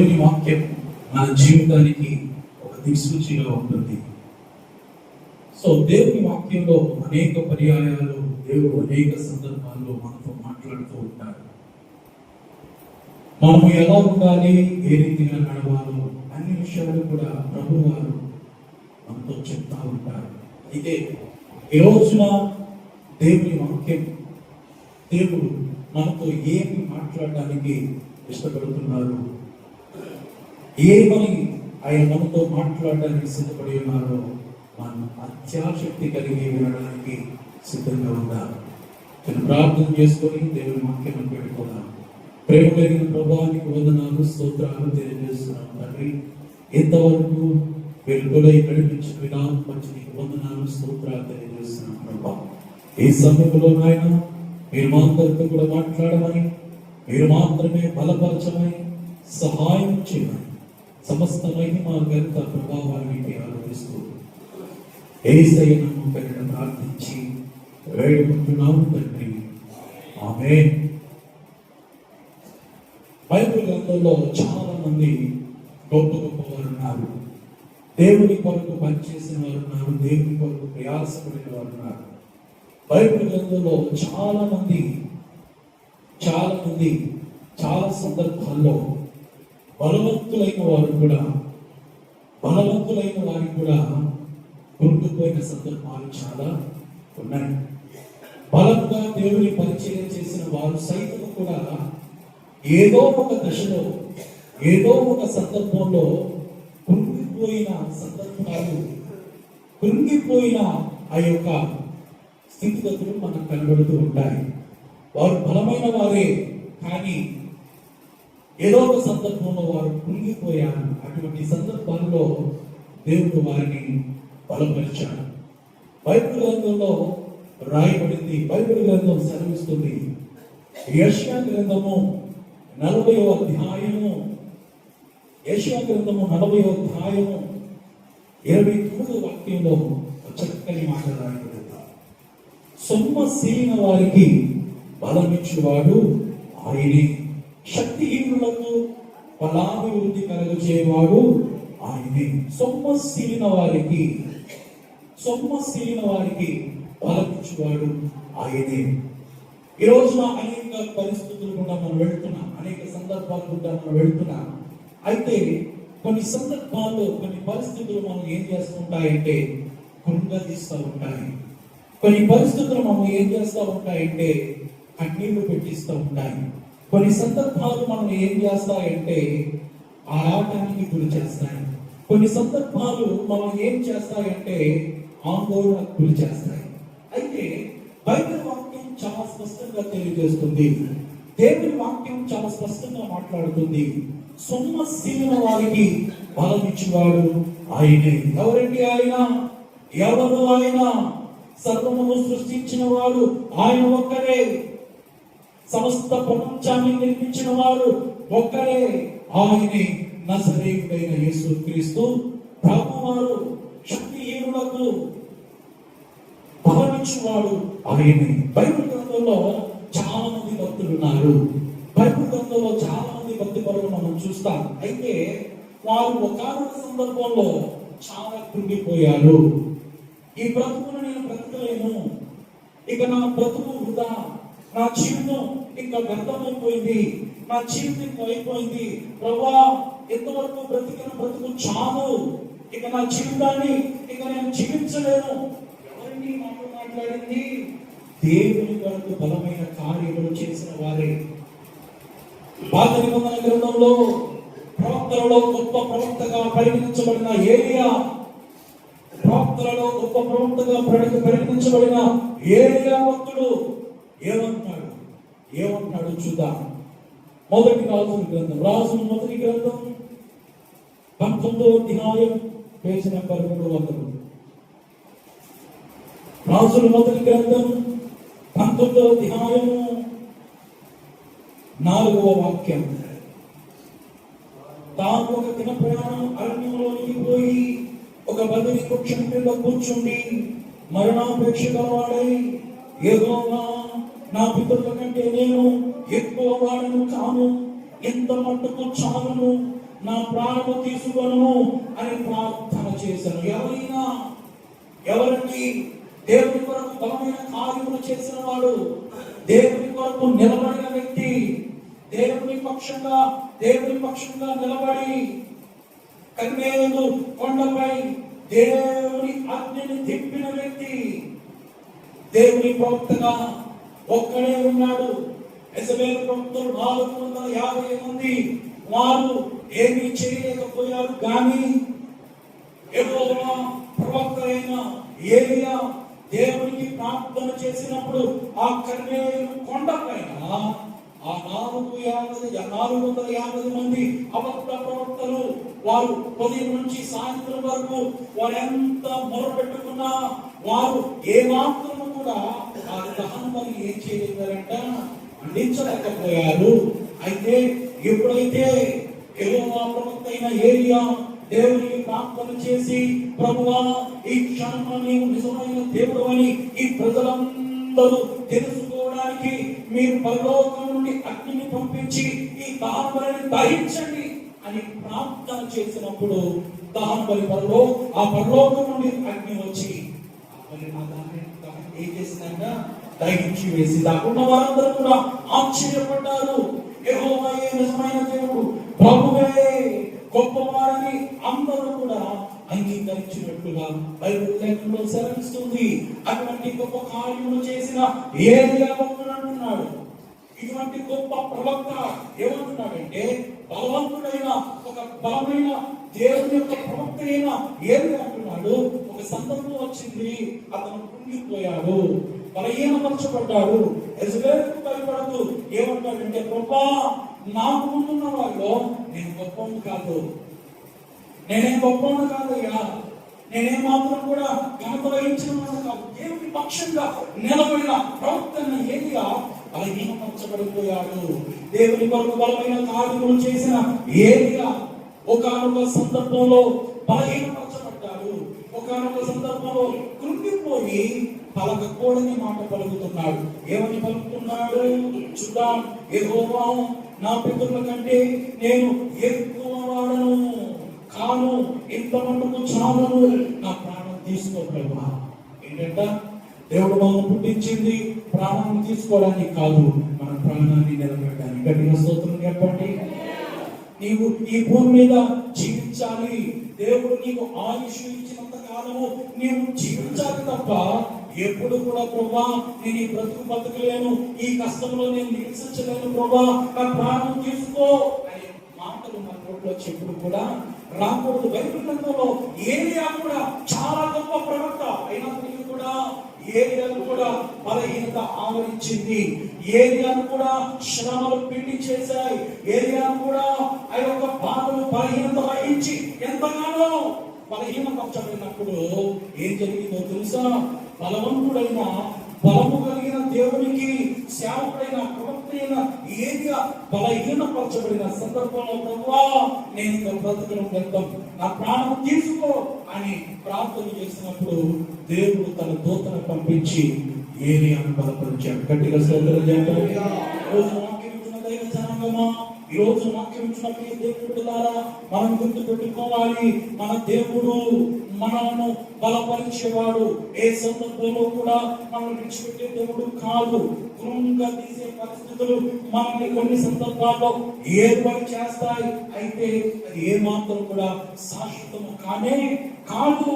దేవుని వాక్యం మన జీవితానికి ఒక దిక్సూచిగా ఉంటుంది. సో దేవుని వాక్యంలో అనేక పర్యాయాలు దేవుడు అనేక సందర్భాల్లో మనతో మాట్లాడుతూ ఉంటాడు. మనము ఎలా ఉండాలి, ఏ రీతిగా నడవాలో అన్ని విషయాలు కూడా ప్రభు వారు మనతో చెప్తా ఉంటారు. అయితే ఈ రోజున దేవుని వాక్యం, దేవుడు మనతో ఏమి మాట్లాడడానికి ఇష్టపడుతున్నారు, ఏమని ఆయన మనతో మాట్లాడడానికి సిద్ధపడి ఉన్నారో మనం అత్యాశక్తి కలిగి వినడానికి సిద్ధంగా ఉండాలి. ప్రార్థన చేసుకొని దేవుని వాక్యం పెట్టుకోవాలి. ప్రేమ కలిగిన ప్రభావానికి వందనాలు, స్తోత్రాలు తెలియజేస్తున్నాం తండ్రి. ఎంతవరకు వెలుగులై నడిపించిన విధానం మంచి నీకు వందనాలు, స్తోత్రాలు తెలియజేస్తున్నాం ప్రభా. ఈ సమయంలో నాయన మీరు మాత్రమే కూడా మాట్లాడమని, మీరు మాత్రమే బలపరచమని, సహాయం చేయమని సమస్త మహిమ ఘనత ప్రభావానికి ఆరోపిస్తూ యేసయ్య నామమున పేరిట ప్రార్థించి వేడుకుంటున్నాము తండ్రి, ఆమేన్. బైబిల్ గ్రంథంలో చాలా మంది గొప్ప గొప్పవారు ఉన్నారు. దేవుని కొరకు పనిచేసిన వారు ఉన్నారు, దేవుని కొరకు ప్రయాసపడిన వారు ఉన్నారు. బైబిల్ గ్రంథంలో చాలా మంది చాలా సందర్భాల్లో బలవంతులైన వారికి కూడా కృంగిపోయిన సందర్భాలు చాలా ఉన్నాయి. బలంగా దేవుని పరిచయం చేసిన వారు సైతం కూడా ఏదో ఒక దశలో, ఏదో ఒక సందర్భంలో కృంగిపోయిన సందర్భాలు, కృంగిపోయిన ఆ యొక్క స్థితిగతులు మనకు కనబడుతూ ఉంటాయి. వారు బలమైన వారే, కానీ ఏదో ఒక సందర్భంలో వారు కృంగిపోయారు. అటువంటి సందర్భాల్లో దేవుడు వారిని బలపరిచాడు. బైబిల్ గ్రంథంలో రాయబడింది, బైబిల్ గ్రంథం సెలవిస్తుంది. యెషయా గ్రంథము 40వ అధ్యాయము, యెషయా గ్రంథము 40వ అధ్యాయము 29వ వాక్యంలో చక్కని మాట రాయబడింది. సొమ్మశీలిన వారికి బలమిచ్చువాడు ఆయనే, శక్తిహీనులకు బలాభివృద్ధి కలుగజేయవాడు ఆయనే. సొమ్మశీలిన వారికి బలమిచ్చువాడు ఆయనే. ఈ రోజున అనేక పరిస్థితులు గుండా మనం వెళ్తున్నాం, అనేక సందర్భాలు గుండా మనం వెళ్తున్నాం. అయితే కొన్ని సందర్భాల్లో, కొన్ని పరిస్థితులు మనం ఏం చేస్తుంటాయంటే కృంగదీస్తూ ఉంటాయి. కొన్ని పరిస్థితులు మనం ఏం చేస్తూ ఉంటాయంటే కన్నీళ్లు పెట్టిస్తూ ఉంటాయి. కొన్ని సందర్భాలు మనం ఏం చేస్తాయంటే ఆరాటానికి గురి చేస్తాయి. కొన్ని సందర్భాలు మనం ఏం చేస్తాయంటే ఆందోళనకు గురి చేస్తాయి. అయితే బైబిల్ వాక్యం చాలా స్పష్టంగా తెలియజేస్తుంది. దేవుని వాక్యం చాలా స్పష్టంగా మాట్లాడుతుంది. సొమ్మశీలిన వారికి బలం ఇచ్చేవాడు ఆయనే. ఎవరండి ఆయన? ఎవరు ఆయన? సర్వమును సృష్టించిన వాడు ఆయన ఒక్కరే. సమస్త ప్రపంచాన్ని నిర్మించిన వాడు ఒక్కరే, ఆయనే నజరేయుడైన యేసుక్రీస్తు ప్రభువారు. శక్తిహీనులకు బలమిచ్చువాడు ఆయనే. బైబిల్ గ్రంథంలో చాలా మంది భక్తులు ఉన్నారు. బైబిల్ గ్రంథంలో చాలా మంది భక్తి పరులు మనం చూస్తాం. అయితే వారు ఒకానొక సందర్భంలో చాలా కృంగిపోయారు. ఈ బ్రతుకును నేను బ్రతకలేను, ఇక నా బ్రతుకు వృధా, నా జీవితం ఇంకా వ్యర్థమైపోయింది, నా జీవితం అయిపోయింది, ప్రభువా ఎంతవరకు బ్రతికిన బ్రతుకు చాలు, ఇక నా జీవితాన్ని ఇక నేను జీవించలేను. ఎవరిని మాట్లాడింది? దేవుని కొరకు బలమైన కార్యములు చేసిన వారే. పాత నిబంధన గ్రంథంలో ప్రవక్తలలో గొప్ప ప్రవక్తగా పరిగణించబడిన ఏలియా, ప్రవక్తలలో గొప్ప ప్రవక్తగా పరిగణించబడిన ఏలియా భక్తుడు ఏమంటాడు చూద్దాం. మొదటి రాజుల గ్రంథం, మొదటి గ్రంథం 19వ అధ్యాయం పేజీ నెంబర్ 300. రాజుల మొదటి గ్రంథం 19వ అధ్యాయము 4వ వాక్యం. తాను ఒక దిన ప్రయాణం అరణ్యంలోనికి పోయి ఒక బదిరి వృక్షం కింద కూర్చుండి మరణాపేక్ష గలవాడై, యెహోవా నా పితరుల కంటే నేను ఎక్కువ వాడను కాను, ఎంత మట్టుకు చాలును, నా ప్రాణము తీసుకొను అని ప్రార్థన చేశాను. ఎవరండి? దేవుని కొరకు బలమైన కార్యములు చేసిన వాడు, దేవుని కొరకు నిలబడిన వ్యక్తి, దేవుని పక్షంగా నిలబడి కర్మేలు కొండపై దేవుని ఆజ్ఞని తిప్పిన వ్యక్తి, దేవుని ప్రవక్తగా ఒక్కడే ఉన్నాడు. యెజబెలు ప్రవక్తలు 450 మంది, వారు ఏమీ చేయలేకపోయారు. కానీ యెహోవా ప్రవక్త అయిన ఏలియా దేవునికి ప్రార్థన చేసినప్పుడు ఆ కర్మేలు కొండపైన ఆ 450 మంది అబద్ధ ప్రవక్తలు, వారు ఉదయం నుంచి సాయంత్రం వరకు వారు ఎంత మొరపెట్టుకున్నా వారు ఏ మాత్రము కూడా ఆ దహనబలి ఏం చేయలేదంట, అందించలేకపోయారు. అయితే ఎప్పుడైతే యెహోవా ప్రవక్త అయిన ఏలియా దేవునికి ప్రార్థన చేసి, ప్రభువా ఈ క్షణంలో నీవు నిజమైన దేవుడు అని ఈ ప్రజలందరూ తెలుసుకోవడానికి మీరు పరలోకం నుండి అగ్నిని పంపించి ఈ దహనబలిని దహించండి అని ప్రార్థన చేసినప్పుడు దహనబలి ఆ పరలోకం నుండి అగ్ని వచ్చి ఏం చేసిందంట, దహించి వేసి దాకున్న వారందరూ కూడా ఆశ్చర్యపడ్డారు. యెహోవాయే నిజమైన దేవుడు, ప్రభువే గొప్పవాడని అందరూ కూడా అంగీకరించినట్లుగా బైబిల్ లేఖనంలో సెలవిస్తుంది. అటువంటి గొప్ప కార్యములు చేసిన ఏలియా భక్తుడు అంటున్నాడు. ఇటువంటి గొప్ప ప్రవక్త ఏమంటున్నాడంటే, బలవంతుడైన ఒక బలమైన దేవుని యొక్క ప్రవక్త అయిన ఏలియా అంటున్నాడు, ఒక సందర్భం వచ్చింది, అతను కుంగిపోయాడు, బలహీనపరచబడ్డాడు. యెజబెలుకు భయపడదు. ఏమంటాడంటే, ప్రభా నాకు ముందున్న వాళ్ళు నేను గొప్పను కాదు, నేనేం గొప్పను కాదయ్యా, నేనే మాత్రం కూడా ఘనత వహించిన వాడు కాదు. దేవుని పక్షంగా నిలబడిన ప్రవక్తన ఏలియా బలహీనపరచబడిపోయాడు. దేవుని కొరకు బలమైన కార్యములు చేసిన ఏలియా ఒకానొక సందర్భంలో బలహీనపరచబడ్డాడు. ఒకానొక సందర్భంలో కృంగిపోయి పలకకూడని మాట పలుకుతున్నాడు. ఏమని పలుకుతున్నాడు చూద్దాం. యెహోవా నా పితరుల కంటే నేను ఎక్కువ వాడను కాను, ఇంత మటుకు చాలును, నా ప్రాణం తీసుకో ప్రభువా. ఏంటంట, దేవుడు మనం పుట్టించింది ప్రాణాన్ని తీసుకోవడానికి కాదు, మన ప్రాణాన్ని నిలబెట్టడానికి. గట్టిగా స్తోత్రం చెప్పండి. నీవు ఈ భూమి మీద జీవించాలి. దేవుడు నీకు ఆయుష్ ఇచ్చినంత కాలము నీవు జీవించాలి తప్ప ఎప్పుడు కూడా ప్రభా నేను ఈ బ్రతుకు బతకలేను, ఈ కష్టంలో నేను నివసించలేను ప్రభా, నా ప్రాణం తీసుకో అనే మాటలు మన నోట్లో చెప్పుడు కూడా రాకూడదు. బైబిల్ గ్రంథంలో ఏలియా కూడా చాలా గొప్ప ప్రవక్త అయినప్పటికీ కూడా ఏలియాను కూడా బలహీనత ఆవరించింది. ఏలియాను కూడా శ్రమలు పిండి చేశాయి. ఏలియాను కూడా ఆ యొక్క బాధలు బలహీనత వహించి ఎంతగానో బలహీనపరచబడినప్పుడు ఏం జరిగిందో తెలుసా? బలవంతుడైన బలము కలిగిన దేవునికి సేవకుడైన ప్రవక్తైన ఏలియా బలహీనపరచబడిన సందర్భంలో ప్రభువా నేను ఇంకా బ్రతకడం వ్యర్థం, నా ప్రాణం తీసుకో అని ప్రార్థన చేసినప్పుడు దేవుడు తన దూతను పంపించి ఏలియాను బలపరిచాడు. గట్టిగా స్తోత్రం చెప్పండి. దైవ జనాంగమా, ఈ రోజు వాక్యం ఇచ్చినప్పుడు దేవుడు ద్వారా మనం గుర్తు పెట్టుకోవాలి, మన దేవుడు మనను బలపరిచేవాడు. ఏ సందర్భంలో కూడా మనం విడిచిపెట్టే దేవుడు కాదు. క్రూరంగా తీసే పరిస్థితులు మనల్ని కొన్ని సందర్భాల్లో ఏర్పాటు చేస్తాయి. అయితే అది ఏ మాత్రం కూడా శాశ్వతము కానే కాదు.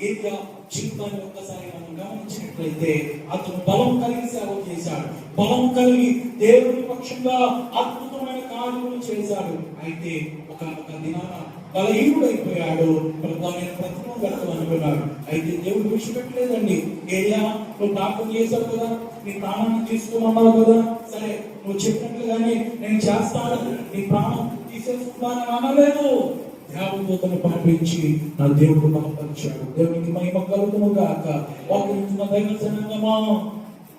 ఏలియా జీవితాన్ని ఒక్కసారి మనం గమనించినట్లయితే అతను బలం కలిగి సేవ చేశాడు, బలం కలిగి దేవుని పక్షంగా అద్భుతమైన కార్యములు చేశాడు. అయితే ఒక దినాన బలహీనుడైపోయాడు, బ్రతకం అనుకున్నాడు. అయితే దేవుడు విడిచిపెట్టలేదండి. ఏలియా నువ్వు ప్రార్థన చేశావు కదా, నీ ప్రాణాన్ని తీసుకోమన్నావు కదా, సరే నువ్వు చెప్పినట్లుగానే నేను చేస్తాను, నీ ప్రాణం తీసేసుకున్నానని అనలేదు. దేవదూతను పంపించి నా దేవుడు బలపరిచాడు. దేవునికి మహిమ కలుగును గాక. వాక్యం దైవ జనాంగమా,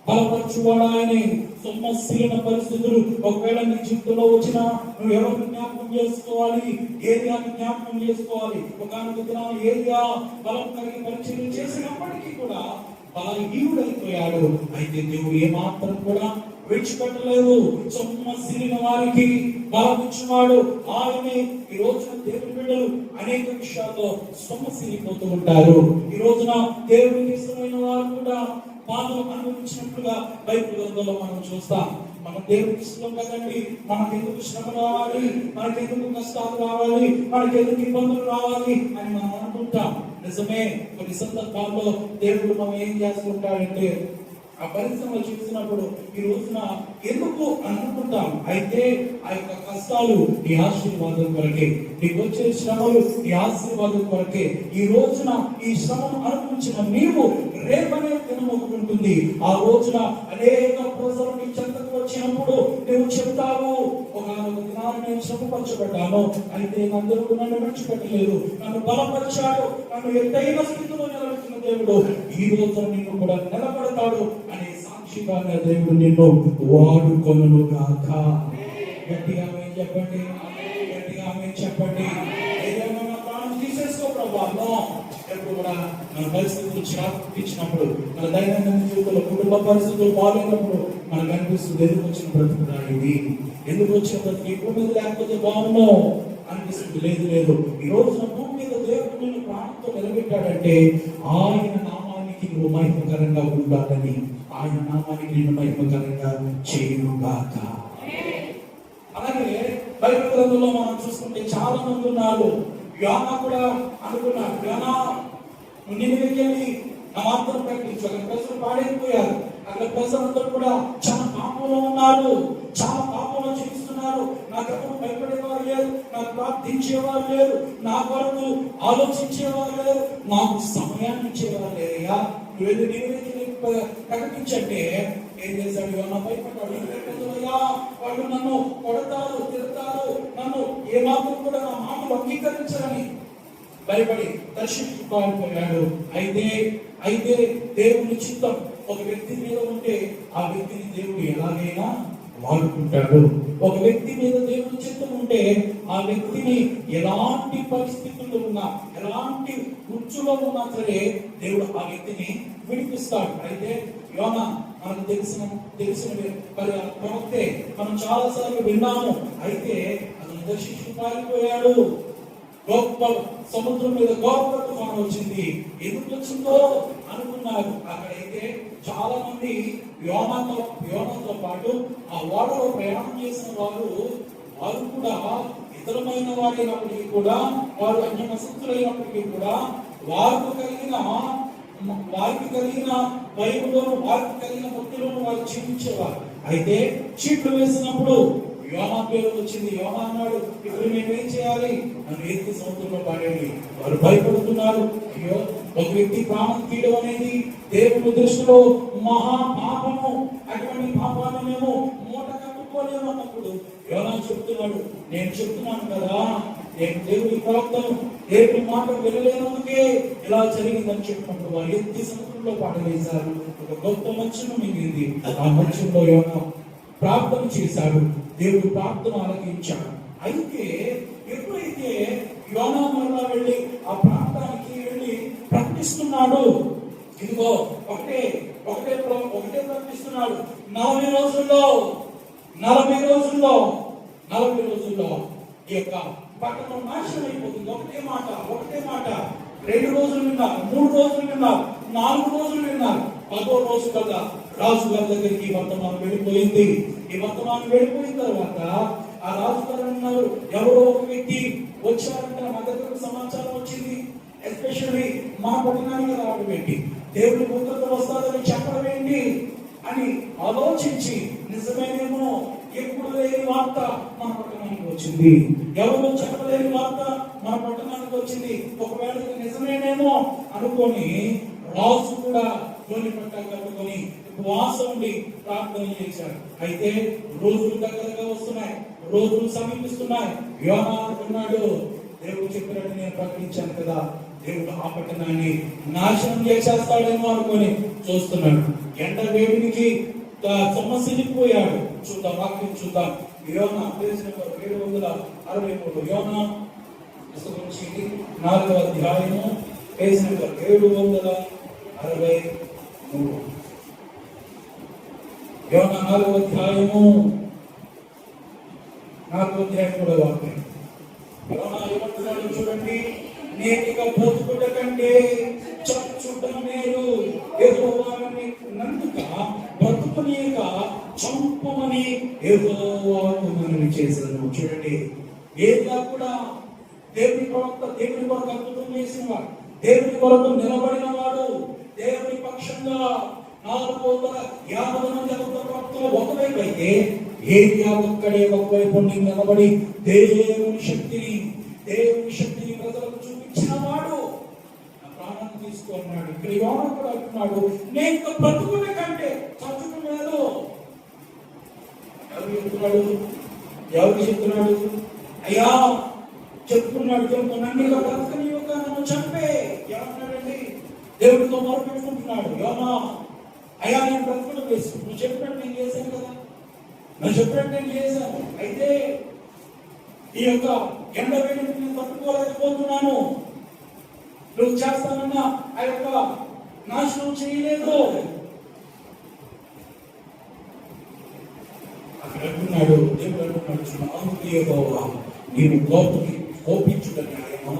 బలపరచువాడు ఆయనే. సమస్యలైన పరిస్థితులు ఒకవేళ నీ జీవితంలో వచ్చినా నువ్వు ఎవరిని జ్ఞాపకం చేసుకోవాలి? ఏలియాని జ్ఞాపకం చేసుకోవాలి. ఒకనొక దినాన ఏలియా బలం కలిగి పరిచయం చేసినప్పటికీ కూడా బలహీనుడైపోయాడు. అయితే దేవుడు ఏమాత్రం కూడా విడిచిపెట్టలేదు. సొమ్మసిలిన వారికి బలం ఇచ్చినాడు ఆయనే. ఈ రోజున దేవుని బిడ్డలు అనేక విషయాల్లో సొమ్మసిలిపోతూ ఉంటారు. ఈ రోజున దేవునికి ఇష్టమైన వారు కూడా బాధలు అనుభవించినట్లుగా బైబిల్ గ్రంథంలో మనం చూస్తాం. మన దేవునికి ఇష్టం కదండి, మనకు ఎందుకు శ్రమ రావాలి, మనకు ఎందుకు కష్టాలు రావాలి, మనకు ఎందుకు ఇబ్బందులు రావాలి అని మనం అనుకుంటాం. నిజమే, కొన్ని సందర్భాల్లో దేవుడు మనం ఏం చేస్తుంటాడంటే ఆ పరిశ్రమ చూసినప్పుడు ఈ రోజున ఎందుకు అనుకుంటాం. అయితే ఆ యొక్క కష్టాలు నీ ఆశీర్వాదం కొరకే, నీకు వచ్చే శ్రమలు నీ ఆశీర్వాదం కొరకే. ఈ రోజున ఈ శ్రమను అనుభవించిన నీవు రేపనే దినం ఒకటి ఉంటుంది. ఆ రోజున అనేక ప్రజలు నీ చెంతకు వచ్చినప్పుడు నువ్వు చెప్తావు, ఒక దినాన్ని నేను శ్రమపరచబడ్డాను, అయితే అందరూ నన్ను విడిచిపెట్టలేదు, నన్ను బలపరిచాడు, నన్ను ఎత్తైన స్థితిలో నిలబెట్టిన దేవుడు ఈ రోజున నిన్ను కూడా నిలబడతాడు అనే సాక్షిగా దేవుడు నిన్ను వాడుకొనును గాక. గట్టిగా ఆమేన్ చెప్పండి, గట్టిగా ఆమేన్ చెప్పండి. ఏదైనా నా ప్రాణం తీసేసుకో ప్రభావం. ఎప్పుడు కూడా మన పరిస్థితులు ఇచ్చినప్పుడు, మన దైనందిన జీవితంలో కుటుంబ పరిస్థితులు బాగాలేనప్పుడు మనకు అనిపిస్తుంది ఎందుకు వచ్చిన బ్రతుకురా ఇది, ఎందుకు వచ్చిన బ్రతుకు, ఇప్పుడు మీద లేకపోతే బాగుందో అనిపిస్తుంది. లేదు లేదు, ఈ రోజున భూమి మీద దేవుడు నిన్ను ప్రాణంతో నిలబెట్టాడంటే ఆయన నామానికి నువ్వు మహిమకరంగా ఉండాలని, ఆయన నామానికి నిన్ను మహిమకరంగా చేయుగాక. అలాగే బైబిల్ గ్రంథంలో మనం చూసుకుంటే చాలా మంది ఉన్నారు. యోనా కూడా అనుకున్నాడు, యోనా నువ్వు నినివేకి నా మాత్రం ప్రకటించు. అక్కడ ప్రజలు పాడైపోయారు, అక్కడ ప్రజలందరూ కూడా చాలా పాపంలో ఉన్నారు, చాలా పాపంలో జీవిస్తున్నారు. నాకెవరు భయపడేవారు లేరు, నాకు ప్రార్థించేవారు లేరు, నా కొరకు ఆలోచించేవారు లేరు, నాకు సమయాన్ని ఇచ్చేవారు లేరయ్యా. నువ్వు నినివేకి ప్రకటించంటే ఏం చేశాడు? యోనా భయపడ్డాడు. వాళ్ళు నన్ను కొడతారు, తిడతారు, నన్ను ఏమాత్రం కూడా నా మాటలు అంగీకరించాలని భయపడి దర్శించుకోలేకపోయాడు. అయితే దేవుని చిత్తం ఒక వ్యక్తి మీద ఉంటే ఆ వ్యక్తిని దేవుడు ఎలాగైనా వాడుకుంటాడు. ఒక వ్యక్తి మీద దేవుని చిత్తం ఉంటే ఆ వ్యక్తిని ఎలాంటి పరిస్థితుల్లో ఉన్నా, ఎలాంటి ఉచ్చులో ఉన్నా సరే దేవుడు ఆ వ్యక్తిని విడిపిస్తాడు. అయితే యోనా మనకు తెలిసిన ప్రవక్తే, మనం చాలా సార్లు విన్నాము. అయితే అతను దర్శించి పారిపోయాడు. గొప్ప సముద్రం మీద గొప్ప తుఫాను వచ్చింది. ఎందుకు వచ్చిందో అనుకున్నారు. అక్కడైతే చాలా మంది యోనాతో పాటు ఆ ఓడలో ప్రయాణం చేసిన వారు కూడా ఇతరమైన వారైనప్పటికీ కూడా, వారు అన్యమసక్తులైనప్పటికీ కూడా వారికి కలిగిన భయంలోను, వారికి కలిగిన భక్తిలోను వారు జీవించేవారు. అయితే చీట్లు వేసినప్పుడు యోనా పేరు వచ్చింది. యోనా అన్నాడు, ఇప్పుడు మేమేం చేయాలి, నన్ను ఎత్తి సముద్రంలో పాడేది. వారు భయపడుతున్నారు. అయ్యో, ఒక వ్యక్తి ప్రాణం తీయడం అనేది దేవుని దృష్టిలో మహా పాపము. అటువంటి పాపాన్ని మేము మూట కట్టుకోలేము అన్నప్పుడు యోనా చెప్తున్నాడు, నేను చెప్తున్నాను కదా, నేను దేవుని ప్రవక్తను, దేవుని మాట వినలేనందుకే ఇలా జరిగిందని చెప్పుకుంటూ వారు ఎత్తి సముద్రంలో పాడవేశారు. ఒక గొప్ప మత్స్యం మిగిలింది. ఆ మత్స్యంలో యోనా ప్రార్థన చేశాడు. దేవుడు ప్రార్థన ఆలకించాడు. అయితే ఎప్పుడైతే యోనా మరలా వెళ్ళి ఆ ప్రాంతానికి వెళ్ళి ప్రకటిస్తున్నాడు, ఇదిగో ఒకటే ప్రకటిస్తున్నాడు, 40 రోజుల్లో ఈ యొక్క పట్టణం నాశనం అయిపోతుంది. ఒకటే మాట 2 రోజులు విన్నారు, 3 రోజులు విన్నారు, 4 రోజులు విన్నారు. 10వ రోజు కదా రాజు గారి దగ్గరికి ఈ వర్తమానం వెళ్ళిపోయింది. ఈ వర్తమానం వెళ్ళిపోయిన తర్వాత ఆ రాజు గారు అన్నారు, ఎవరో ఒక వ్యక్తి వచ్చారంటే మా దగ్గరకు సమాచారం వచ్చింది. ఎస్పెషల్లీ మా పట్టణానికి రావడం ఏంటి, దేవుని ముందుకు వస్తారని చెప్పడం ఏంటి అని ఆలోచించి, నిజమేనేమో ఎప్పుడు లేని వార్త మన పట్టణానికి వచ్చింది, ఎవరు చెప్పలేని వార్త మన పట్టణానికి వచ్చింది, ఒకవేళ నిజమేనేమో అనుకొని రాజు కూడా ధోని పట్టాలు కట్టుకొని ఉపవాసం ఉండి ప్రార్థన చేశాడు. అయితే రోజులు దగ్గరగా వస్తున్నాయి, రోజులు సమీపిస్తున్నాయి. యోనా అనుకున్నాడు, దేవుడు చెప్పినట్టు నేను ప్రకటించాను కదా, దేవుడు ఆ పట్టణాన్ని నాశనం చేసేస్తాడేమో అనుకొని చూస్తున్నాడు. ఎండ వేడికి సొమ్మసిల్లిపోయాడు. చూద్దాం, వాక్యం చూద్దాం. యోనా పేజ్ నెంబర్ 763. యోనా పుస్తకం 4వ అధ్యాయము పేజ్ నెంబర్ 763. యోనా 4వ అధ్యాయము 4వ వాక్యం. యోనా ఏమంటున్నాడు చూడండి, నేనిక బ్రతుకుట కంటే చచ్చుట మేలు, యెహోవాని నందుక బ్రతుకునిక చంపమని యెహోవాకు మనవి చేశాను. చూడండి, ఏదా కూడా దేవుని ప్రవక్త, దేవుని కొరకు అద్భుతం చేసిన వాడు, దేవుని కొరకు నిలబడిన వాడు, దేవుని పక్షంగా 450 మంది అబద్ధ ప్రవక్తలు ఒకవైపు అయితే, ఏలియా ఒక్కడే ఒకవైపు నిలబడి దేవుని శక్తిని ప్రజలకు చూపించిన వాడు ప్రాణం తీసుకున్నాడు. ఇక్కడ యోనా కూడా అంటున్నాడు, నేను బ్రతుకుట కంటే చచ్చుట మేలు. ఎవరు చెప్తున్నాడు? అయ్యా చెప్తున్నాడు, నన్ను ఇలా బ్రతకని యొక్క నన్ను చంపే. ఏమన్నాడండి? దేవుడితో మొరపెట్టుకుంటున్నాడు యోనా. అయ్యా నేను బ్రతకడం వేసు, నువ్వు చెప్పినట్టు నేను చేశాను కదా, నువ్వు చెప్పినట్టు నేను చేశాను. అయితే ఈ యొక్క ఎండ వేడిని నేను తట్టుకోలేకపోతున్నాను. నువ్వు చేస్తానన్నా ఆ యొక్క నాశనం చేయలేదు. అక్కడ అంటున్నాడు, దేవుడు అంటున్నాడు, నీవు కోపించుట న్యాయమా?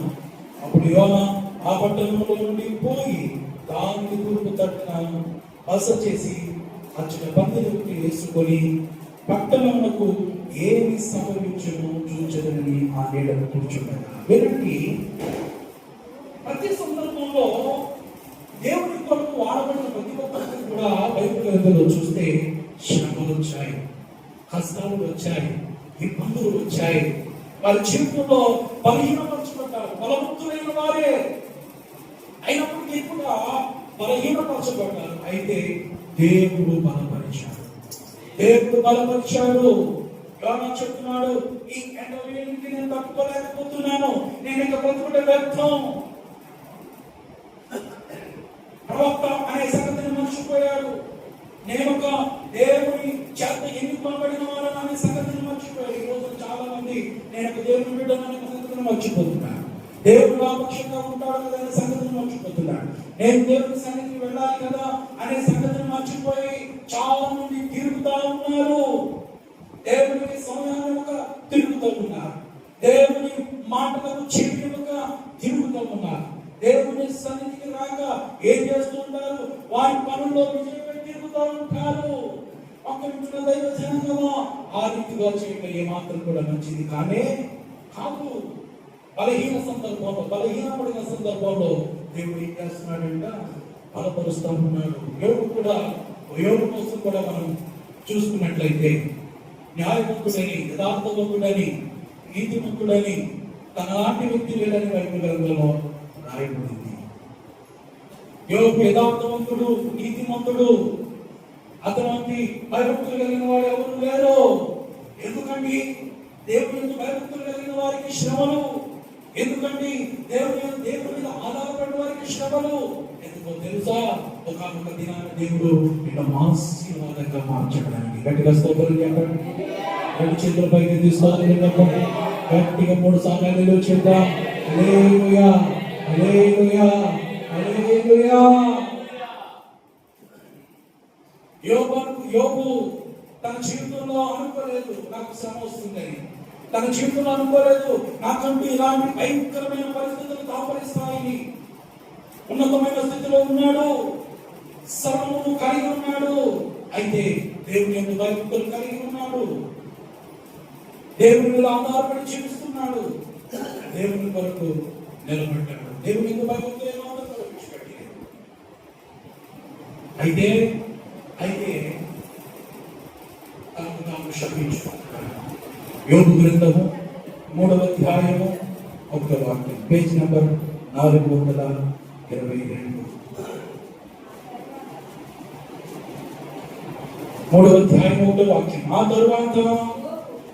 అప్పుడు యోనా ఆ పట్టణంలో నుండి పోయి దాని తూర్పు తట్టున బస చేసి అచ్చట పందిరికి వేసుకొని పట్టణమునకు ఏమి సంభవించును చూచదని ఆ నీడను కూర్చున్నాడు. వినండి, ప్రతి సందర్భంలో దేవుడి కొరకు వాడబడిన ప్రతి ఒక్కరికి కూడా బైబిల్ గ్రంథంలో చూస్తే శ్రమలు వచ్చాయి, కష్టాలు వచ్చాయి, ఇబ్బందులు వచ్చాయి. వారి జీవితంలో బలహీనపరచబడ్డారు. బలవంతులైన వారే అయినప్పటికీ కూడా బలహీనపరచబడ్డారు. అయితే దేవుడు బలపరిచాడు. యోనా చెప్తున్నాడు, ఈ ఎండ వేడికి నేను తట్టుకోలేకపోతున్నాను, నేను ఇక బ్రతుకుట వ్యర్థం. ప్రవక్త అనే సంగతిని మర్చిపోయాడు. నేను ఒక దేవుని చేత ఎన్నుకోబడిన వాళ్ళని అనే సంగతిని మర్చిపోయాడు. ఈ రోజు చాలా మంది నేను ఒక దేవుని బిడ్డను అనే సంగతిని మర్చిపోతున్నాను. దేవుడు ఆపక్షంగా ఉంటాడు కదా అనే సంగతిని మర్చిపోతున్నాడు. నేను దేవుని సన్నిధికి వెళ్ళాలి కదా అనే సంగతిని మర్చిపోయి చాలా మంది తిరుగుతా ఉన్నారు. దేవునికి సమయాలుగా తిరుగుతూ ఉన్నారు. దేవుని మాటలకు చెవిగా తిరుగుతూ ఉన్నారు. దేవుని సన్నిధికి రాక ఏం చేస్తుంటారు? వారి పనుల్లో విజయం తిరుగుతూ ఉంటారు. ఒక్క దైవ జనంగా ఆ రీతిగా చేయడం ఏమాత్రం కూడా మంచిది కానే కాదు. బలహీనపడిన సందర్భంలో దేవుడు ఏం చేస్తున్నాడంట? బలపరుస్తూ ఉన్నాడు. యోగు కోసం కూడా మనం చూసుకున్నట్లయితే న్యాయవంతుడని, యథార్థవంతుడని, నీతిమంతుడని, తన లాంటి వ్యక్తి లేదని బైబిల్ గ్రంథంలో రాయబడింది. యోగు యథార్థవంతుడు, నీతిమంతుడు, అతనికి భయభక్తులు కలిగిన వాడు ఎవరు లేరు. ఎందుకండి? దేవుని భయభక్తులు కలిగిన వారికి శ్రమలు. ఎందుకండి? దేవుని మీద ఆధారపడిన వారికి శ్రమలు. ఎందుకో తెలుసా? ఒక దినాన దేవుడు ఇలా ఆశీర్వాదంగా మార్చడానికి. గట్టిగా స్తోత్రం చెప్పండి. 2 చేతుల పైకి తీసుకోవాలి. గట్టిగా 3 సార్లు చేద్దాం. హల్లెలూయా, హల్లెలూయా, హల్లెలూయా. యోబు తన జీవితంలో అనుకోలేదు నాకు శ్రమ వస్తుందని. తన జీవితంలో అనుకోలేదు నాకంటూ ఇలాంటి భయంకరమైన పరిస్థితులు దాపరిస్తాయని. ఉన్నతమైన స్థితిలో ఉన్నాడు, సర్వమును కలిగి ఉన్నాడు. అయితే దేవుని యొక్క భయభక్తులు కలిగి ఉన్నాడు. దేవుని మీద ఆధారపడి జీవిస్తున్నాడు. దేవుని కొరకు నిలబడ్డాడు. దేవుని యొక్క భయభక్తులు అయితే తాను శపించుకుంటున్నాడు. యోబు గ్రంథము 3వ అధ్యాయము 1వ వాక్యం, పేజ్ నంబర్ 422. 3వ అధ్యాయం 1వ వాక్యం. ఆ తరువాత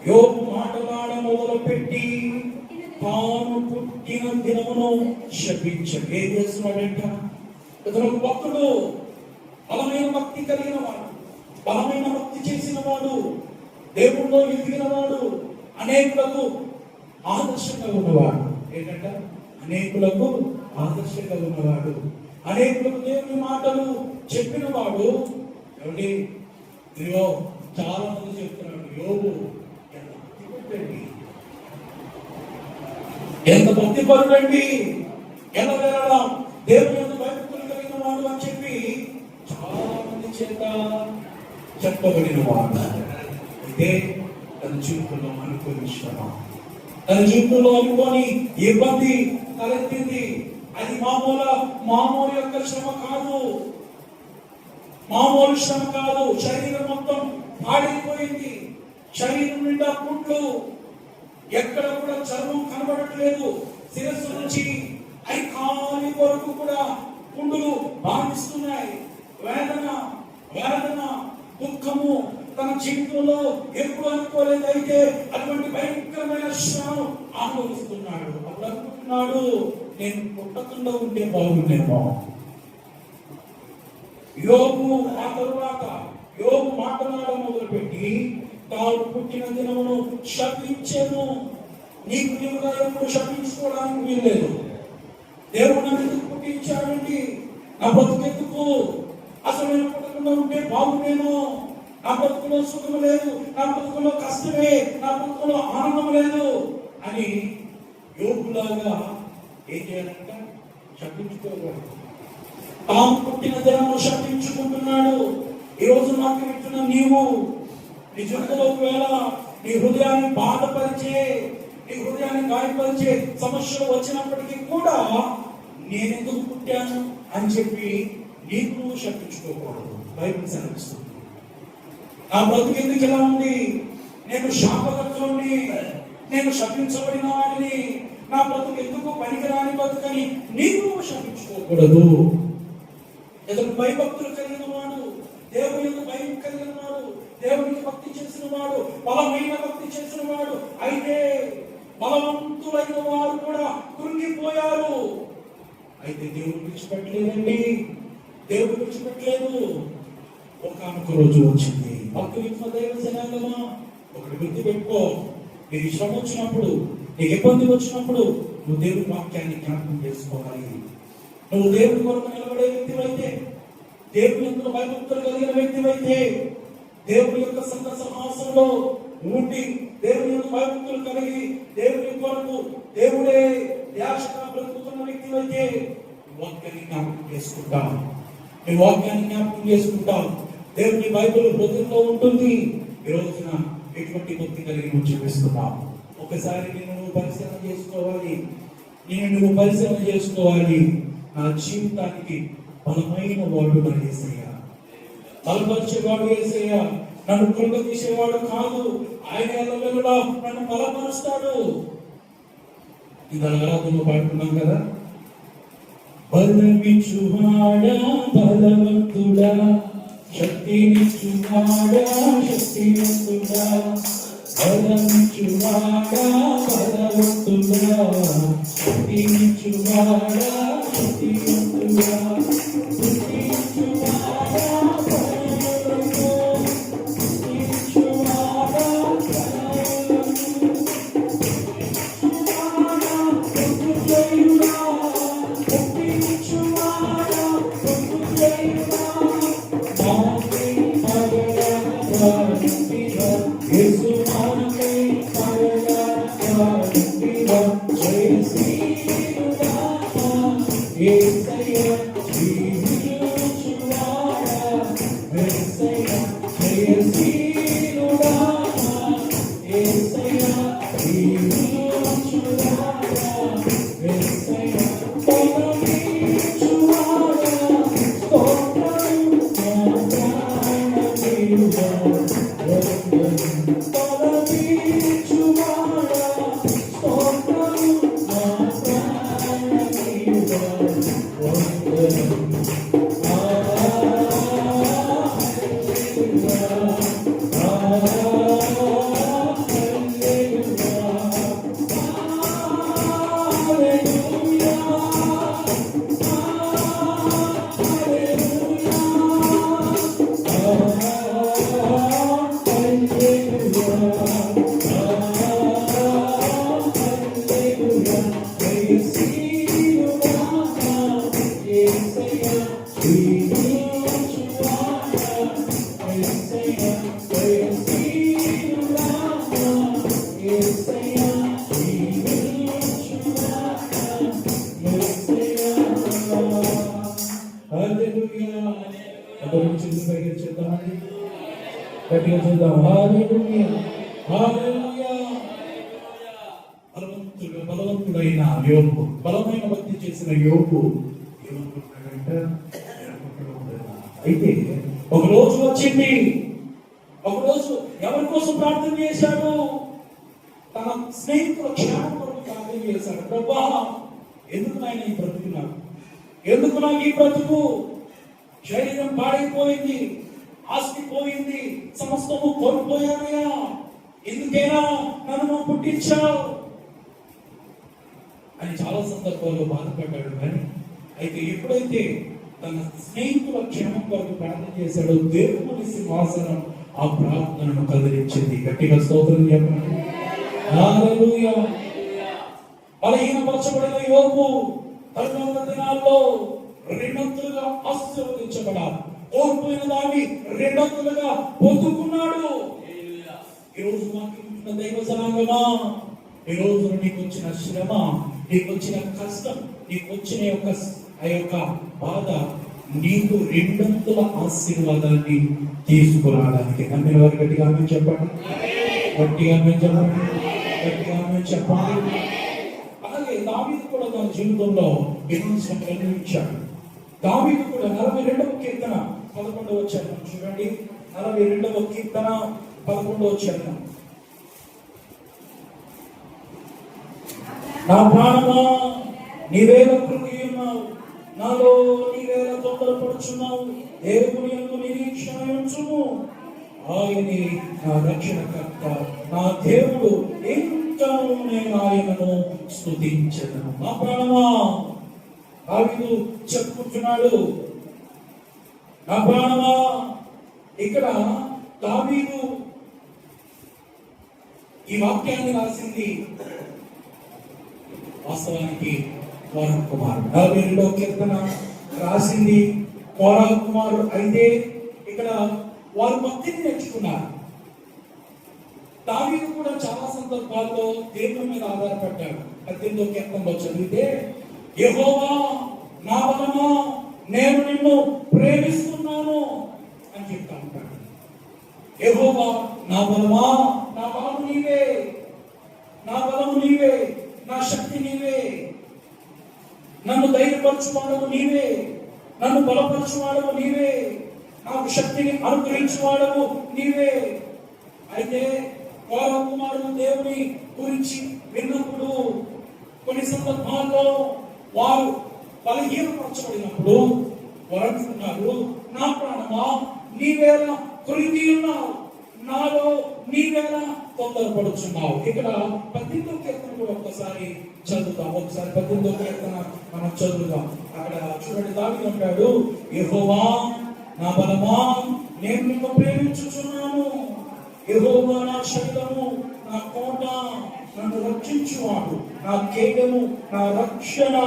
యోబు మాటలాడ మొదలుపెట్టి తాను పుట్టిన దినమును శపించాడు. ఏం చేస్తున్నాడంట? ఇతను భక్తుడు, బలమైన భక్తి కలిగిన వాడు, బలమైన భక్తి చేసిన వాడు, దేవుడిలో ఎదిగిన వాడు, అనేకులకు ఆదర్శంగా ఉన్నవాడు. ఏంటంట? అనేకులకు ఆదర్శంగా ఉన్నవాడు, అనేకులకు దేవుని మాటలు చెప్పిన వాడు. ఏమండి? ఇదిగో చాలా మంది చెప్తున్నాడు, యోబు ఎంత భక్తిపరుడండి, ఎంత భక్తిపరుడండి, ఎలా వెళ్ళడం దేవుని యొక్క భయభక్తులు కలిగిన వాడు అని చెప్పి చాలా మంది చేత చెప్పబడిన వాడు. అయితే తన జీవితంలో అనుభవించడం, తన జీవితంలో అనుకోని ఇబ్బంది తలెత్తింది. అది మామూలు యొక్క శ్రమ కాదు, మామూలు శ్రమ కాదు. శరీరం మొత్తం పాడైపోయింది, శరీరం నిండా పుండ్లు, ఎక్కడ కూడా చర్మం కనబడట్లేదు, శిరస్సు నుంచి ఐకాలి వరకు కూడా పుండులు బాధిస్తున్నాయి. వేదన వేదన దుఃఖము తన జీవితంలో ఎప్పుడు అనుకోలేదు. అయితే అటువంటి భయంకరమైన శ్రమను అనుభవిస్తున్నాడు. అప్పుడు అనుకుంటున్నాడు, నేను పుట్టకుండా ఉంటే బాగుండేమో. యోబు ఆ తరువాత యోబు మాట్లాడడం మొదలుపెట్టి తాను పుట్టిన దినమును శపించెను. నీకు నీవుగా ఎప్పుడు శపించుకోవడానికి వీల్లేదు. దేవుడు నన్ను ఎందుకు పుట్టించాడండి, నా బతుకెందుకు, అసలు నేను పుట్టకుండా ఉంటే బాగుండేమో, నా బతుకులో సుఖం లేదు, నా బతుకులో కష్టమే, నా బతుకులో ఆనందం లేదు అని యోగులాగా ఏం చేయాలంట, శపించుకోకూడదు. తాము పుట్టిన దినము శపించుకుంటున్నాడు. ఈ రోజు నాకు వింటున్న నీవు నీ జీవితంలో ఒకవేళ నీ హృదయాన్ని బాధపరిచే, నీ హృదయాన్ని గాయపరిచే సమస్యలు వచ్చినప్పటికీ కూడా నేనెందుకు పుట్టాను అని చెప్పి నీకు శపించుకోకూడదు. బైబిల్ సెలవిస్తుంది, నా బ్రతుకు ఎందుకు ఇలా ఉంది, నేను శాపగ్రస్తుని, నేను శపించబడిన వాడిని, నా బ్రతుకు ఎందుకు పనికిరాని బతుకని నీకు శపించుకోకూడదు. ఎదురు భయభక్తులు కలిగిన వాడు, దేవుని యొక్క భయం కలిగిన వాడు, దేవునికి భక్తి చేసిన వాడు, బలమైన భక్తి చేసిన వాడు. అయితే బలవంతులైన వారు కూడా కృంగిపోయారు. అయితే దేవుడు విడిచిపెట్టలేదండి, దేవుడు విడిచిపెట్టలేదు. ఒకానొక రోజు వచ్చింది. భక్తులు దైవ జనాంగమా, ఒకటి గుర్తు పెట్టుకో, నీకు శ్రమ వచ్చినప్పుడు, నీకు ఇబ్బంది వచ్చినప్పుడు నువ్వు దేవుని వాక్యాన్ని జ్ఞాపకం చేసుకోవాలి. నువ్వు దేవుని కొరకు నిలబడే వ్యక్తివైతే, దేవుని యొక్క భయభక్తులు కలిగిన వ్యక్తివైతే, దేవుని యొక్క సంఘ సమాసంలో ఉండి దేవుని యొక్క భయభక్తులు కలిగి దేవుని కొరకు దేవుడే ధ్యాసగా బ్రతుకుతున్న వ్యక్తివైతే వాక్యాన్ని జ్ఞాపకం చేసుకుంటావు. నీ వాక్యాన్ని జ్ఞాపకం చేసుకుంటావు. దేవుని బైబిల్ హృదయంలో ఉంటుంది. ఈ రోజున ఎటువంటి భక్తి కలిగి నువ్వు చూపిస్తున్నావు. ఒకసారి నువ్వు పరిశీలన చేసుకోవాలి, నువ్వు పరిశీలన చేసుకోవాలి. నా జీవితానికి బలమైన వాడు నా యేసయ్య, బలపరిచేవాడు యేసయ్య. నన్ను కృంగతీసేవాడు కాదు, ఆయన ఎల్లవేళలా నన్ను బలపరుస్తాడు. ఇది ఆరాధనలో పాడుకున్నాం కదా, బలమిచ్చువాడా బలవంతుడా, శక్తినిచ్చువాడా శక్తివంతుడా, బలమిచ్చువాడా బలవంతుడా, శక్తినిచ్చువాడా శక్తివంతుడా, అతని నుంచి దగ్గర చేద్దామండి, గట్టిగా చేద్దాం. హల్లెలూయా, హల్లెలూయా. బలవంతుడైన యోబు, బలమైన భక్తి చేసిన యోబు ఏమనుకుంటున్నాడంటే, అయితే ఒక రోజు వచ్చింది, ఒక రోజు ఎవరి కోసం ప్రార్థన చేశాడు? తన స్నేహితుల క్షేమం కొరకు ప్రార్థన చేశాడు. ప్రభా, ఎందుకు నాయన ఈ బ్రతుకున్నాడు? ఎందుకు నాకు ఈ బ్రతుకు? శరీరం పాడైపోయింది, ఆస్తి పోయింది, సమస్తము కోల్పోయానయ్యా, ఎందుకైనా నన్ను పుట్టించావు అని చాలా సందర్భాల్లో బాధపడ్డాడు. కానీ అయితే ఎప్పుడైతే తన స్నేహితుల క్షేమం కొరకు ప్రార్థన చేశాడో, దేవుని సింహాసనం ఆ ప్రార్థనను కదిలించింది. గట్టిగా స్తోత్రం చెప్పండి. హల్లెలూయా. బలహీనపరచబడిన యోబు తరువాత దినాల్లో రెండంతులుగా ఆశీర్వదించబడాలి. కోల్పోయిన దాన్ని రెండంతులుగా పొందుకున్నాడు. ఈరోజు మాకు దైవ జనాంగమా, ఈ రోజు నీకు వచ్చిన శ్రమ, నీకు వచ్చిన కష్టం, నీకు వచ్చిన ఆ యొక్క బాధ నీకు రెండంతుల ఆశీర్వాదాన్ని తీసుకురావడానికి. నమ్మిన వారు గట్టిగా ఆమేన్ చెప్పండి, గట్టిగా ఆమేన్ చెప్పండి, గట్టిగా ఆమేన్ చెప్పండి. అలాగే దావీదు కూడా తన జీవితంలో ఎన్నో శ్రమలు అనుభవించాడు. దావీదు కూడా 42వ కీర్తన 11వ వచనం చూడండి. 42వ కీర్తన 11వ వచనం. నా ప్రాణమా, నీవేళ కృంగి ఉన్నావు, నాలో నీవేళ తొందరపడుచున్నావు. దేవుని యందు నిరీక్షణ ఉంచుము, ఆయనే నా రక్షణకర్త, నా దేవుడు, ఇంకా నేను ఆయనను స్తుతించెదను. నా ప్రాణమా, దావీదు చెప్పుకుంటున్నాడు, నా ప్రాణమా. ఇక్కడ దావీదు ఈ వాక్యాన్ని రాసింది వాస్తవానికి కోరా కుమారుడు. 42వ కీర్తన రాసింది కోరా కుమారుడు. అయితే ఇక్కడ వారు భక్తిని నేర్చుకున్నారు. దావీదు కూడా చాలా సందర్భాల్లో దేవుని మీద ఆధారపడ్డాడు. 18వ కీర్తనలో చదివితే, యెహోవా నా బలమా, నేను నిన్ను ప్రేమిస్తున్నాను అని చెప్తా ఉంటాడు. యెహోవా నా బలమా, నా బలము నీవే, నా బలము నీవే, నా శక్తి నీవే, నన్ను ధైర్యపరచువాడవు నీవే, నన్ను బలపరచువాడవు నీవే, నాకు శక్తిని అనుగ్రహించువాడవు నీవే. అయితే కోరా కుమారుడు దేవుని గురించి విన్నప్పుడు కొన్ని సందర్భాల్లో వారు బలహీనపరచబడినప్పుడు వారు అంటున్నారు, నా ప్రాణమా, నీవేళ కృంగి ఉన్నావు, నాలో నీవేళ తొందరపడుచున్నావు. ఇక్కడ 18వ కీర్తన కూడా ఒక్కసారి చదువుతాం. ఒకసారి 18వ కీర్తన మనం చదువుతాం. అక్కడ చూడండి, దావీదు అంటాడు, యెహోవా నా బలమా, నేను నిన్ను ప్రేమించుచున్నాను. యెహోవా నా శైలము, నా కోట, నన్ను రక్షించువాడు, నా కేడము, నా రక్షణ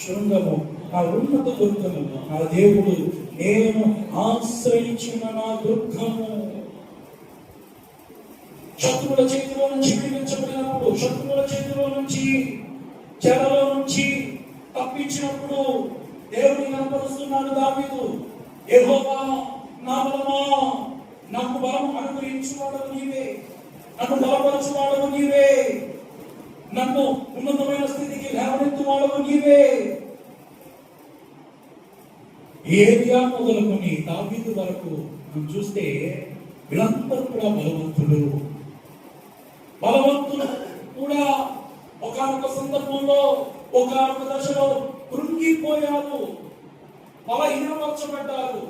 శృంగము, నా ఉన్నత దుర్గము, నా దేవుడు, నేను ఆశ్రయించిన నా దుర్గము. శత్రువుల చేతిలో నుంచి విడిపించబడినప్పుడు, శత్రువుల చేతిలో నుంచి, చెరలో నుంచి తప్పించినప్పుడు దేవుని కనపరుస్తున్నాడు దావీదు. యెహోవా నా బలమా, నాకు బలం అనుగ్రహించువాడవు నీవే, నన్ను బలపరచువాడవు నీవే, నన్ను ఉన్నతమైన స్థితికి లేవనెత్తువాడవు నీవే. ఏలియా మొదలుకొని దావీదు వరకు మనం చూస్తే వీళ్ళందరూ కూడా బలవంతులు. బలవంతులు కూడా ఒకానొక సందర్భంలో, ఒకానొక దశలో కృంగిపోయారు, బలహీనపరచబడ్డారు.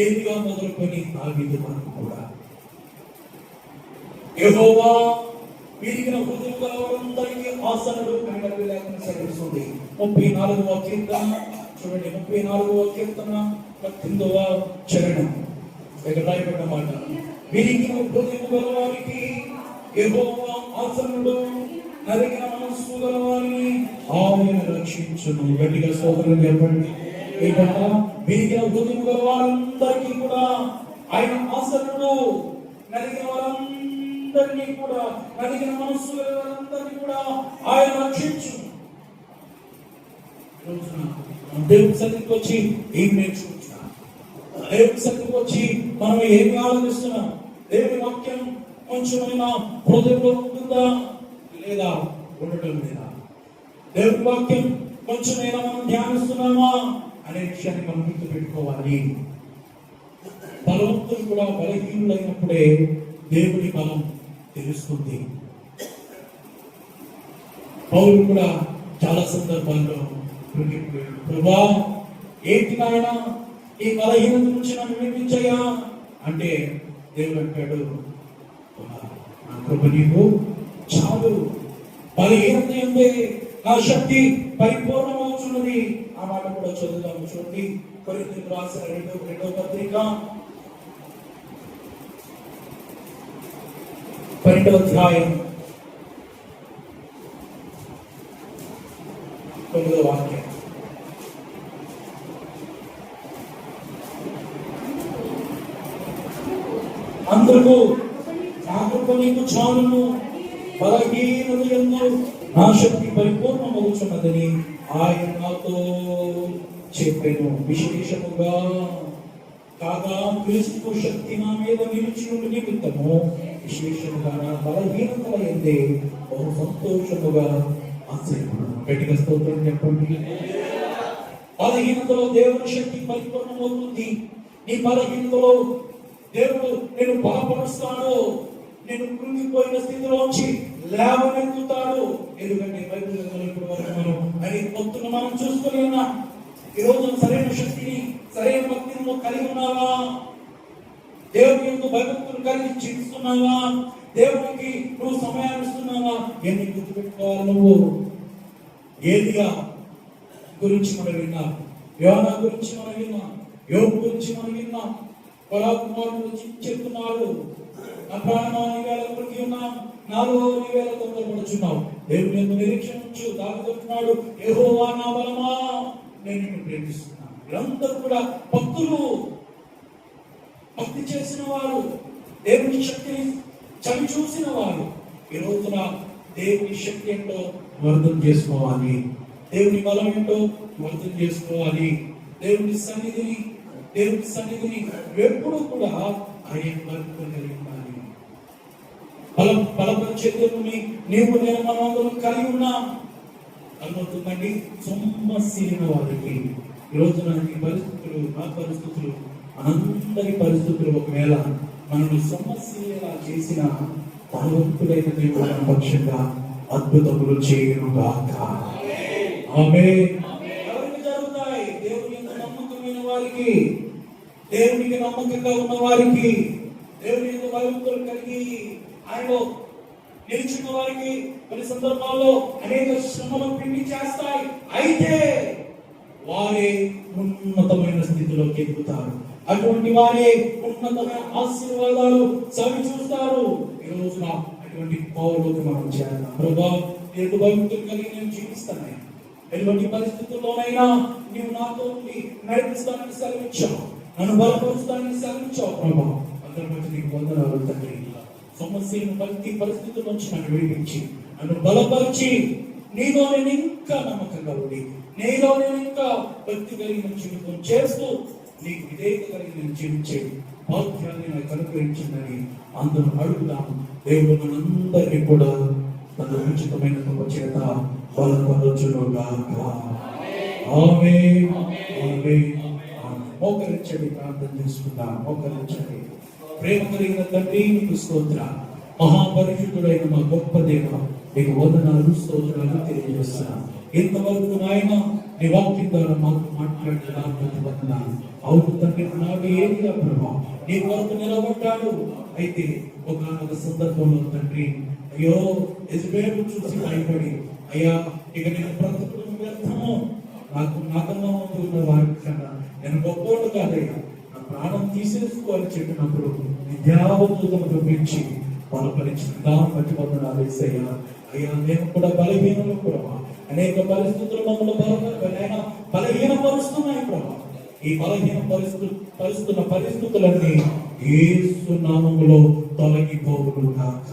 ఏలియా మొదలుకొని దావీదు వరకు కూడా. యెహోవా విరిగిన హృదయం గల వారందరికీ ఆసనుడు అని లేఖనం సెలవిస్తుంది. 34వ కీర్తన చూడండి, 34వ కీర్తన 18వ చరణం. ఇక్కడ రాయబడిన మాట, విరిగిన హృదయం గల వారికి యెహోవా ఆసనుడు, నరిగిన మనస్సు గల వారిని ఆయన రక్షించును. గట్టిగా స్తోత్రం చెప్పండి. ఏంటంటే విరిగిన హృదయం గల వారందరికీ కూడా ఆయన ఆసనుడు, నరిగిన వారందరినీ కూడా, నరిగిన మనస్సు గల వారందరినీ కూడా ఆయన రక్షించు. దేవుని సన్నిధికి వచ్చి ఏం నేర్చుకుంటున్నాను? దేవుని సన్నిధికి వచ్చి మనం ఏమి ఆలోచిస్తున్నాం? దేవుని వాక్యం కొంచెమైనా హృదయంలో ఉంటుందా లేదా ఉండటం లేదా? దేవుని వాక్యం కొంచెమైనా మనం ధ్యానిస్తున్నామా అనే విషయాన్ని మనం గుర్తుపెట్టుకోవాలి. బలవంతులు కూడా బలహీనులైనప్పుడే దేవుని బలం తెలుస్తుంది. పౌరులు కూడా చాలా సందర్భాల్లో ప్రభా ఏంటి నాయన ఈ బలహీనత నుంచి నన్ను విడిపించయ్యా అంటే దేవుడు అంటాడు, నా కృప నీకు చాలు, బలహీనత ఉందే నా శక్తి పరిపూర్ణమవుతున్నది. ఆ మాట కూడా చదువుదాము. చూడండి, కొరింథీయులకు రాసిన రెండవ పత్రిక 12వ అధ్యాయం 9వ వాక్యం. అందరూ నా కృప నీకు చాలును, బలహీనత యందు నా శక్తి పరిపూర్ణమవుతున్నదని ఆయన నాతో చెప్పెను. విశేషముగా కాగా క్రీస్తు శక్తి నా మీద నిలిచియుండు నిమిత్తము విశేషముగా నా బలహీనతల యందే బహు సంతోషముగా ఆశ్చర్యపడును. గట్టిగా స్తోత్రం చెప్పండి. బలహీనతలో దేవుని శక్తి పరిపూర్ణమవుతుంది. నీ బలహీనతలో దేవుడు నేను బలపరుస్తాడు, నేను కృంగిపోయిన స్థితిలోంచి లేవనెత్తుతాడు. ఎందుకంటే బైబిల్ ఇప్పుడు వరకు మనం చూసుకొని ఉన్నాం. ఈ రోజు సరైన శక్తిని సరైన భక్తిని కలిగి ఉన్నావా? దేవుని యొక్క భయభక్తులు కలిగి జీవిస్తున్నావా? దేవునికి నువ్వు సమయాన్ని ఇస్తున్నావా? ఎన్ని గుర్తుపెట్టుకోవాలి. నువ్వు ఏలియా గురించి మనం విన్నాం, యోనా గురించి మనం విన్నాం, యోబు గురించి మనం విన్నాం. పరాకుమారుడు చెప్తున్నాడు, నా ప్రాణమా నీవేళ కొరికి ఉన్నాం, నాలో నీవేళ తొందరపడుచున్నావు. దేవుని యొక్క నిరీక్షణ ఉంచు. దావీదు యెహోవా నా బలమా, నేను నిన్ను ప్రేమిస్తున్నాను. వీరందరూ కూడా భక్తులు, భక్తి చేసిన వారు, దేవుని శక్తిని చవి చూసిన వారు. ఈ రోజున దేవుని శక్తి ఏంటో అర్థం చేసుకోవాలి, దేవుని బలం ఏంటో అర్థం చేసుకోవాలి. దేవుని సన్నిధిని ఎప్పుడు కూడా ఆయన కలిగి ఉండాలి. బలపరిచే దేవుని నీవు నేను మనందరం కలిగి ఉన్నాం. అనుకుంటుందండి సొమ్మశీలిన వారికి ఈ రోజున ఈ పరిస్థితులు, నా పరిస్థితులు, అందరి పరిస్థితులు ఒకవేళ మనల్ని సొమ్మశీలిలా చేసిన భగవంతుడైన దేవుడు మన పక్షంగా అద్భుతములు చేయనుగాక. ఆమేన్. ఎవరికి జరుగుతాయి? దేవుని యొక్క నమ్మకమైన వారికి, దేవునికి నమ్మకంగా ఉన్న వారికి, దేవుని యొక్క భయభక్తులు కలిగి ఆయన నిలిచిన వారికి కొన్ని సందర్భాల్లో అనేక శ్రమలు పిండి చేస్తాయి. అయితే వారే ఉన్నతమైన స్థితిలోకి ఎదుగుతారు. అటువంటి వారే ఉన్నతమైన ఆశీర్వాదాలు చవి చూస్తారు. ఈ రోజున అటువంటి పౌరులకు మనం చేయాలి. ప్రభా నేను భయభక్తులు కలిగి నేను జీవిస్తాను, ఎటువంటి పరిస్థితుల్లోనైనా నీవు నాతో ఉండి నడిపిస్తానని సెలవిచ్చావు, నన్ను బలపరుస్తానని సెలవిచ్చావు. ప్రభా అందరి మధ్య నీకు వందనాలు తండ్రి. సమస్యను ప్రతి పరిస్థితుల నుంచి నన్ను విడిపించి నన్ను బలపరిచి నీలో నేను ఇంకా నమ్మకంగా ఉండి నీలో నేను ఇంకా భక్తి కలిగిన జీవితం చేస్తూ నీకు విధేయత కలిగిన జీవించే భాగ్యాన్ని నాకు అనుగ్రహించిందని అందరూ అడుగుదాం. దేవుడు మనందరినీ కూడా తన ఉచితమైన కృప చేత బలపరచునుగాక. ఆమేన్. ఆమేన్. మోకరించండి, ప్రార్థన చేసుకుందాం. మోకరించండి. ప్రేమ కలిగిన తండ్రి నీకు స్తోత్ర, మహాపరిశుద్ధుడైన మా గొప్ప దేవ నీకు వందనాలు స్తోత్రాలు తెలియజేస్తున్నాను. ఇంతవరకు నాయన నీ వాక్యం ద్వారా మాకు మాట్లాడుతున్నా. అవును తండ్రి, నాకు ఏదిగా ప్రభావం నీ కొరకు నిలబడ్డాడు. అయితే ఒక సందర్భంలో తండ్రి అయ్యో యెజబెలు చూసి భయపడి అయ్యా ఇక నేను బ్రతుకుడు వ్యర్థము, నాకన్నా ఉన్న వారి కన్నా నేను గొప్పోడు కాదయ్యా, నా ప్రాణం తీసేసుకోవాలని చెప్పినప్పుడు విద్యావతులను పంపించి బలపరిచిన దాన్ని బట్టి వందనాలు వేసయ్యా. అయ్యా మేము కూడా బలహీనము ప్రభా, అనేక పరిస్థితులు మమ్మల్ని బలహీనపరుస్తున్నాయి ప్రభా. ఈ పరిస్థితున్న పరిస్థితులన్నీ యేసు నామములో తొలగిపోవును గాక.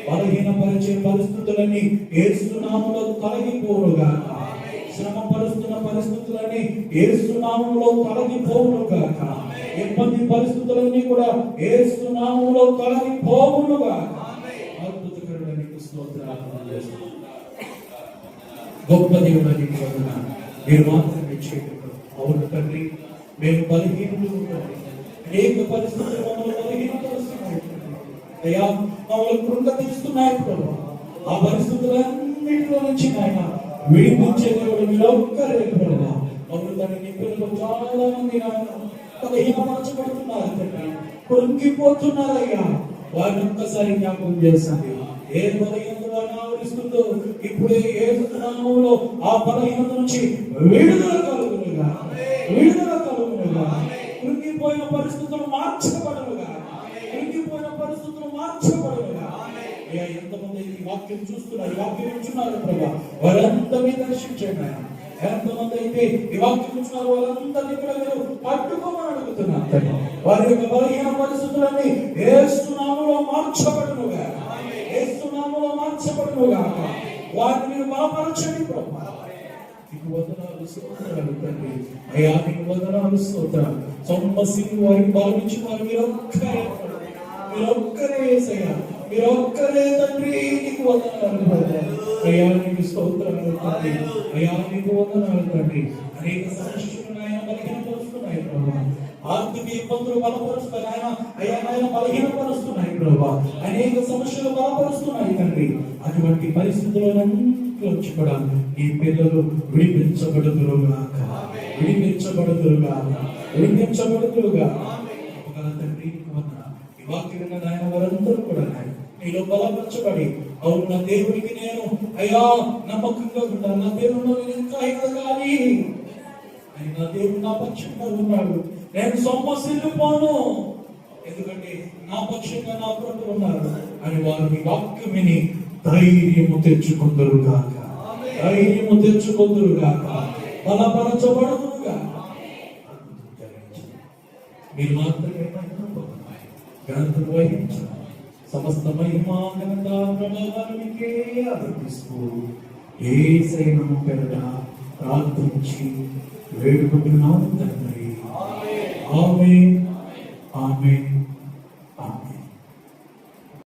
బలహీనపరిచే పరిస్థితులన్నీ యేసు నామములో తొలగిపోవును గాక. శ్రమ పరుస్తున్న పరిస్థితులన్నీ యేసు నామములో తొలగిపోవును గాక. ఇబ్బంది పరిస్థితులన్నీ కూడా యేసు నామములో తొలగిపోవునుగా. అద్భుతకరుడా నీకు స్తోత్రాలు. గొప్ప దేవుడా నీకు వందనాలు. మీరు మాత్రమే చేయగలరు. అవును తండ్రి, మేము బలహీనులు తండ్రి. అనేక పరిస్థితులు మమ్మల్ని బలహీనపరుస్తున్నాయి అయ్యా, మమ్మల్ని కృంగతీస్తున్నాయి ప్రభు. ఆ పరిస్థితులన్నింటిలో నుంచి ఆయన విడిపించే దేవుడు మీరు ఒక్కరే ప్రభు. అవును తండ్రి, నీ పిల్లలు చాలా మంది బలహీనపరచబడుతున్నారు తండ్రి, కృంగిపోతున్నారయ్యా. వారిని ఒక్కసారి జ్ఞాపకం చేస్తుంది. ఏ బలహీనత ఆవరిస్తుందో ఇప్పుడే యేసు నామములో ఆ బలహీనత నుంచి విడుదల కలుగునుగా, విడుదల కలుగునుగా. కృంగిపోయిన పరిస్థితులు మార్చబడునుగా, కృంగిపోయిన పరిస్థితులు మార్చబడునుగా. అయ్యా, ఎంతమంది ఈ వాక్యం చూస్తున్నారు, ఈ వాక్యం వింటున్నారు ప్రభా, వారందరినీ దర్శించండి. ఎంతమంది అయితే ఈ వాక్యం చూస్తున్నారు వాళ్ళందరినీ కూడా మీరు పట్టుకోమని అడుగుతున్నారు. వారి యొక్క బలహీన పరిస్థితులన్నీ యేసు నామములో మార్చబడునుగా, యేసు నామములో మార్చబడునుగా. వారిని మీరు బలపరచండి ప్రభా. నీకు వందనాలు స్తోత్రాలు తండ్రి. అయ్యా, నీకు వందనాలు స్తోత్రాలు. సొమ్మసిని వారికి బలమిచ్చి వారు మీరొక్కరే యేసయ్యా, మీరొక్కరే తండ్రి. నీకు వందనాలు ప్రభా. అయ్యా, నీకు స్తోత్రాలు తండ్రి. అయ్యా, నీకు వందనాలు తండ్రి. అనేక సమస్యలు ఆయన బలహీనపరుస్తున్నాయి ప్రభా. ఆర్థిక ఇబ్బందులు బలపరుస్తున్నాయి ఆయన. అయ్యా, ఆయన బలహీనపరుస్తున్నాయి ప్రభా. అనేక సమస్యలు బలపరుస్తున్నాయి తండ్రి. అటువంటి పరిస్థితులన్నింటిలోంచి కూడా ఈ పిల్లలు విడిపించబడుదురుగాక, విడిపించబడుదురుగాక, విడిపించబడుదురుగాక. తండ్రి, ఈ వాక్యం ఆయన వారందరూ కూడా నీలో బలపరచబడి, అవును నా దేవుడికి నేను అయ్యా నమ్మకంగా ఉంటాను, నా దేవుడు నేను ఇంకా ఎదగాలి, నా దేవుడు నా పక్షంగా ఉన్నాడు, నేను సొమ్మసిల్లిపోను, ఎందుకంటే నా పక్షంగా నా ప్రభు ఉన్నారు అని వారిని వాక్యం విని ధైర్యము తెచ్చుకుందరుగాక, ధైర్యము తెచ్చుకుందరుగాక, బలపరచబడుదురుగాక. మీరు మాత్రమే ఘనతను వహించాలి. సమస్త మహిమా ఘనత ప్రభావానికి అర్పిస్తూ యేసయ్య నామమున పేరట ప్రార్థించి వేడుకుంటున్నాము తండ్రి. ఆమేన్, ఆమేన్.